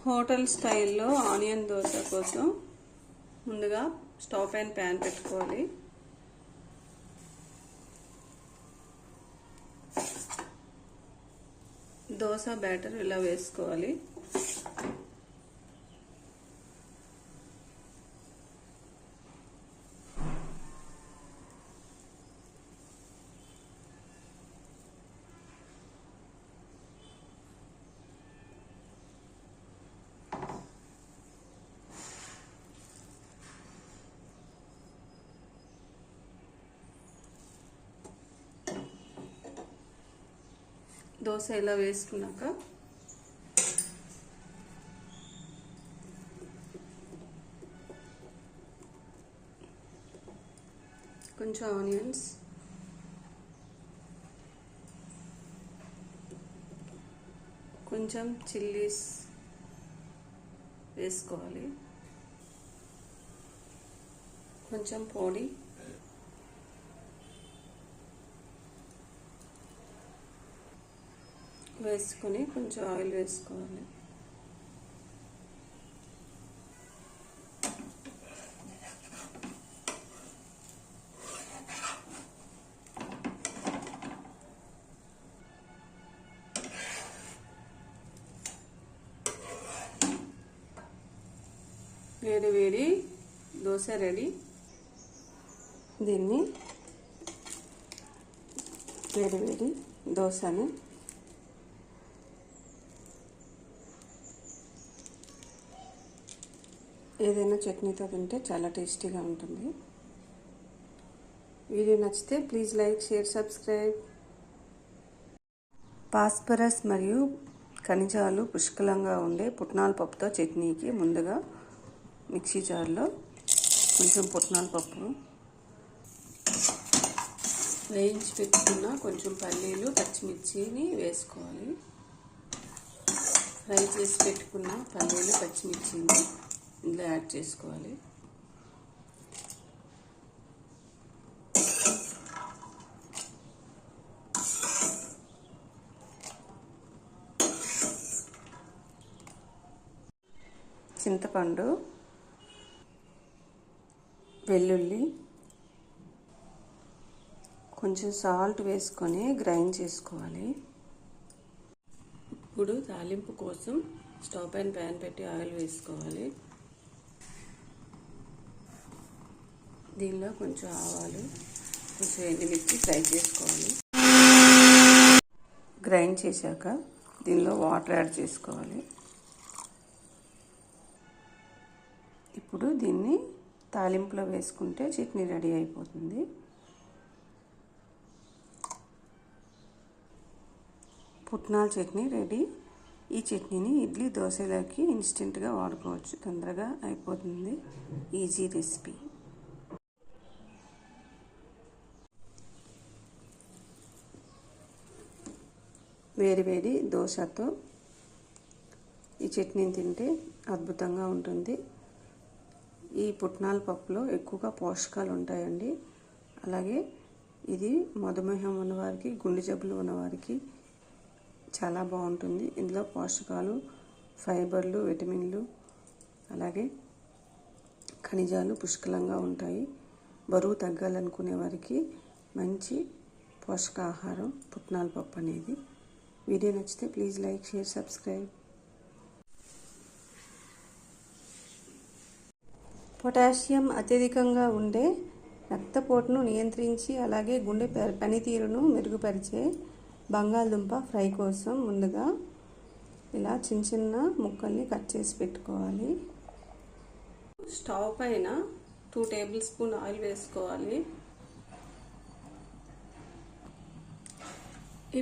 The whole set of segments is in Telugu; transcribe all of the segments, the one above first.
హోటల్ స్టైల్లో ఆనియన్ దోశ కోసం ముందుగా స్టవ్ పైన ప్యాన్ పెట్టుకోవాలి. దోశ బ్యాటర్ ఇలా వేసుకోవాలి. దోశ ఇలా వేసుకున్నాక కొంచెం ఆనియన్స్, కొంచెం చిల్లీస్ వేసుకోవాలి, కొంచెం పొడి, వేసుకొని కొంచెం ఆయిల్ వేసుకోవాలి. వేడి వేడి దోశ రెడీ. దీన్ని వేడి వేడి దోశని ఏదైనా చట్నీతో తింటే చాలా టేస్టీగా ఉంటుంది. వీడియో నచ్చితే please like, share, subscribe. Phosphorus మరియు ఖనిజాలు పుష్కలంగా ఉండే పుట్నాల పప్పుతో చట్నీకి ముందుగా మిక్సీ జార్లో కొంచెం పుట్నాల పప్పు, వేయించి పెట్టుకున్న కొంచెం పల్లీలు, పచ్చిమిర్చిని వేసుకోవాలి. ఫ్రై చేసి పెట్టుకున్న పల్లీలు, పచ్చిమిర్చిని ఇందులో యాడ్ చేసుకోవాలి. చింతపండు, వెల్లుల్లి, కొంచెం సాల్ట్ వేసుకొని గ్రైండ్ చేసుకోవాలి. ఇప్పుడు తాలింపు కోసం స్టవ్ పైన ప్యాన్ పెట్టి ఆయిల్ వేసుకోవాలి. దీనిలో కొంచెం ఆవాలు, కొంచెం ఎండుమిర్చి ఫ్రై చేసుకోవాలి. గ్రైండ్ చేశాక దీనిలో వాటర్ యాడ్ చేసుకోవాలి. ఇప్పుడు దీన్ని తాలింపులో వేసుకుంటే చట్నీ రెడీ అయిపోతుంది. పుట్నాల చట్నీ రెడీ. ఈ చట్నీని ఇడ్లీ, దోశలోకి ఇన్స్టెంట్గా వాడుకోవచ్చు. తొందరగా అయిపోతుంది. Easy recipe. వేడి వేడి దోశతో ఈ చట్నీని తింటే అద్భుతంగా ఉంటుంది. ఈ పుట్నాల పప్పులో ఎక్కువగా పోషకాలు ఉంటాయండి. అలాగే ఇది మధుమేహం ఉన్నవారికి, గుండె జబ్బులు ఉన్నవారికి చాలా బాగుంటుంది. ఇందులో పోషకాలు, ఫైబర్లు, విటమిన్లు, అలాగే ఖనిజాలు పుష్కలంగా ఉంటాయి. బరువు తగ్గాలనుకునే వారికి మంచి పోషకాహారం పుట్నాల పప్పు అనేది. వీడియో నచ్చితే please like, share, subscribe. Potassium అత్యధికంగా ఉండే రక్తపోటును నియంత్రించి అలాగే గుండె పనితీరును మెరుగుపరిచే బంగాళదుంప ఫ్రై కోసం ముందుగా ఇలా చిన్న చిన్న ముక్కల్ని కట్ చేసి పెట్టుకోవాలి. స్టవ్ పైన 2 టేబుల్ స్పూన్ ఆయిల్ వేసుకోవాలి.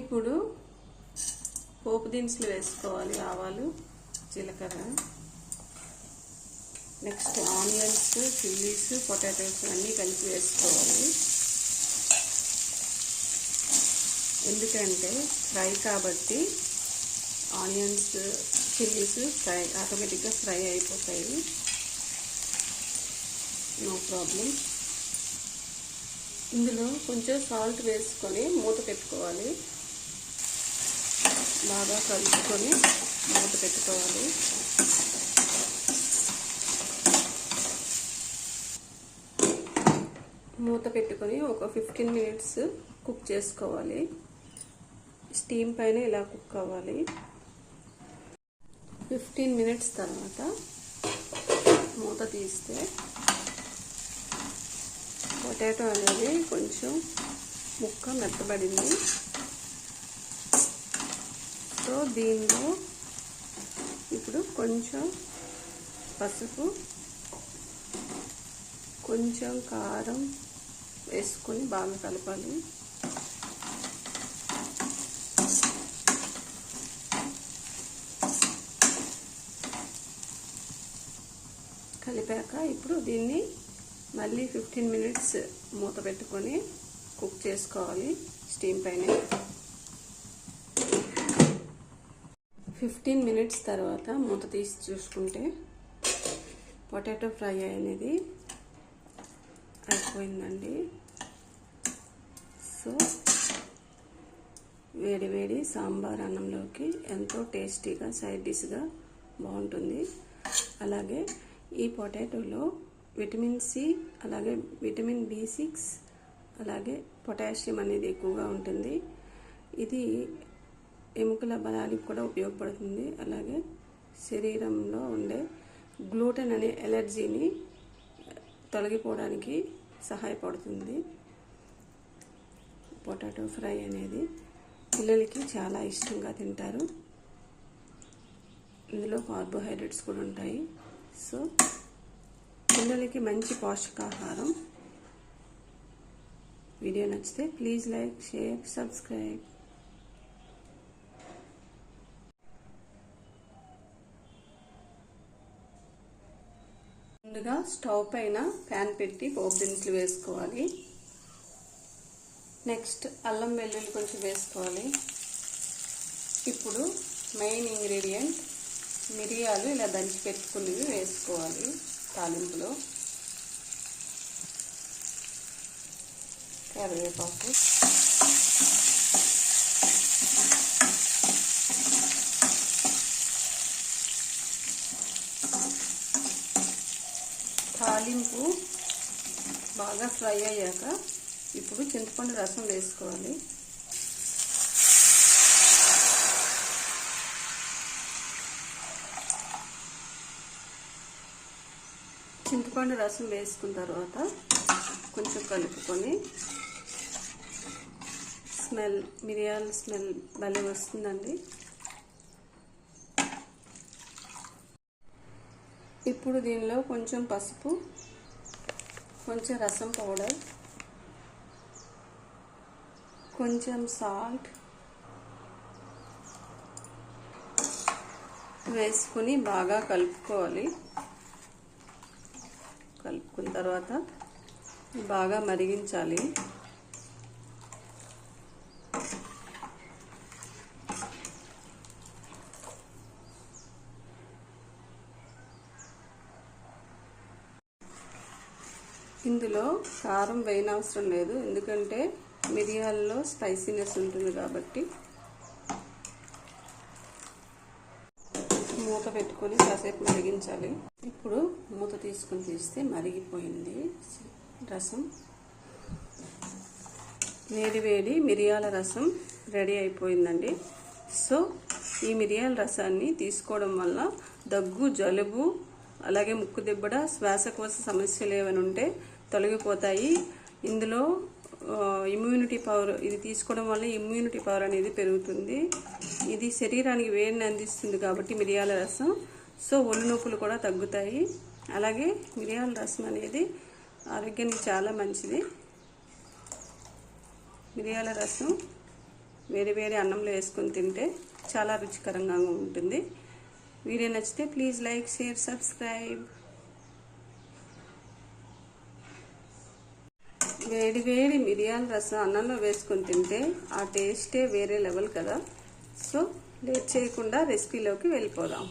ఇప్పుడు పోపు దినుసులు వేసుకోవాలి. ఆవాలు, జీలకర్ర, నెక్స్ట్ ఆనియన్స్, చిల్లీస్, పొటాటోస్ అన్నీ కలిపి వేసుకోవాలి. ఎందుకంటే ఫ్రై కాబట్టి ఆనియన్స్, చిల్లీస్ ఆటోమేటిక్గా ఫ్రై అయిపోతాయి. No problem. ఇందులో కొంచెం సాల్ట్ వేసుకొని మూత పెట్టుకోవాలి. బాగా కలుపుకొని మూత పెట్టుకోవాలి. మూత పెట్టుకొని ఒక 15 మినిట్స్ కుక్ చేసుకోవాలి. స్టీమ్ పైన ఇలా కుక్ అవ్వాలి. 15 మినిట్స్ తర్వాత మూత తీస్తే పొటాటో అనేది కొంచెం ముక్క మెత్తబడింది. సో దీనిలో ఇప్పుడు కొంచెం పసుపు, కొంచెం కారం వేసుకొని బాగా కలపాలి. కలిపాక ఇప్పుడు దీన్ని మళ్ళీ 15 మినిట్స్ మూత పెట్టుకొని కుక్ చేసుకోవాలి స్టీమ్ పైన. 15 మినిట్స్ తర్వాత మూత తీసి చూసుకుంటే పొటాటో ఫ్రై అనేది అయిపోయిందండి. సో వేడి వేడి సాంబార్ అన్నంలోకి ఎంతో టేస్టీగా సైడ్ డిష్గా బాగుంటుంది. అలాగే ఈ పొటాటోలో విటమిన్ సి, అలాగే విటమిన్ B6, అలాగే పొటాషియం అనేది ఎక్కువగా ఉంటుంది. ఇది ఎముకల బలానికి కూడా ఉపయోగపడుతుంది. అలాగే శరీరంలో ఉండే గ్లూటెన్ అనే ఎలర్జీని తొలగిపోవడానికి సహాయపడుతుంది. పొటాటో ఫ్రై అనేది పిల్లలకి చాలా ఇష్టంగా తింటారు. ఇందులో కార్బోహైడ్రేట్స్ కూడా ఉంటాయి. సో పిల్లలకి మంచి పోషకాహారం. వీడియో నచ్చితే ప్లీజ్ లైక్, షేర్, సబ్స్క్రైబ్. ముందుగా స్టవ్ పైన ప్యాన్ పెట్టి పోపు దినుసులు వేసుకోవాలి. నెక్స్ట్ అల్లం వెల్లుల్లి కొంచెం వేసుకోవాలి. ఇప్పుడు మెయిన్ ఇంగ్రీడియంట్ మిరియాలు ఇలా దంచి పెట్టుకున్నవి వేసుకోవాలి తాలింపులో. కరివేపాకు, తాలింపు బాగా ఫ్రై అయ్యాక ఇప్పుడు చింతపండు రసం వేసుకోవాలి. చింతపండు రసం వేసుకున్న తర్వాత కొంచెం కలుపుకొని మిరియాల స్మెల్ భలే వస్తుందండి. ఇప్పుడు దీనిలో కొంచెం పసుపు, కొంచెం రసం పౌడర్, కొంచెం సాల్ట్ వేసుకుని బాగా కలుపుకోవాలి. కలుపుకున్న తర్వాత బాగా మరిగించాలి. ఇందులో కారం వేయనవసరం లేదు, ఎందుకంటే మిరియాల్లో స్పైసీనెస్ ఉంటుంది కాబట్టి. మూత పెట్టుకొని కాసేపు మరిగించాలి. ఇప్పుడు మూత తీసుకుని తీస్తే మరిగిపోయింది రసం. వేడి వేడి మిరియాల రసం రెడీ అయిపోయిందండి. సో ఈ మిరియాల రసాన్ని తీసుకోవడం వల్ల దగ్గు, జలుబు, అలాగే ముక్కు దిబ్బడ, శ్వాసకోశ సమస్యలు ఏమైనా ఉంటే తొలగిపోతాయి. ఇందులో ఇమ్యూనిటీ పవర్, ఇది తీసుకోవడం వల్ల ఇమ్యూనిటీ పవర్ అనేది పెరుగుతుంది. ఇది శరీరానికి వేడిని అందిస్తుంది కాబట్టి మిరియాల రసం. సో ఒళ్ళు నొప్పులు కూడా తగ్గుతాయి. అలాగే మిరియాల రసం అనేది ఆరోగ్యానికి చాలా మంచిది. మిరియాల రసం వేడి వేడి అన్నంలో వేసుకొని తింటే చాలా రుచికరంగా ఉంటుంది. వీడియో నచ్చితే ప్లీజ్ లైక్, షేర్, సబ్స్క్రైబ్. వేడి వేడి మిరియాల రసం అన్నంలో వేసుకొని తింటే ఆ టేస్టే వేరే లెవెల్ కదా. సో లేట్ చేయకుండా రెసిపీలోకి వెళ్ళిపోదాం.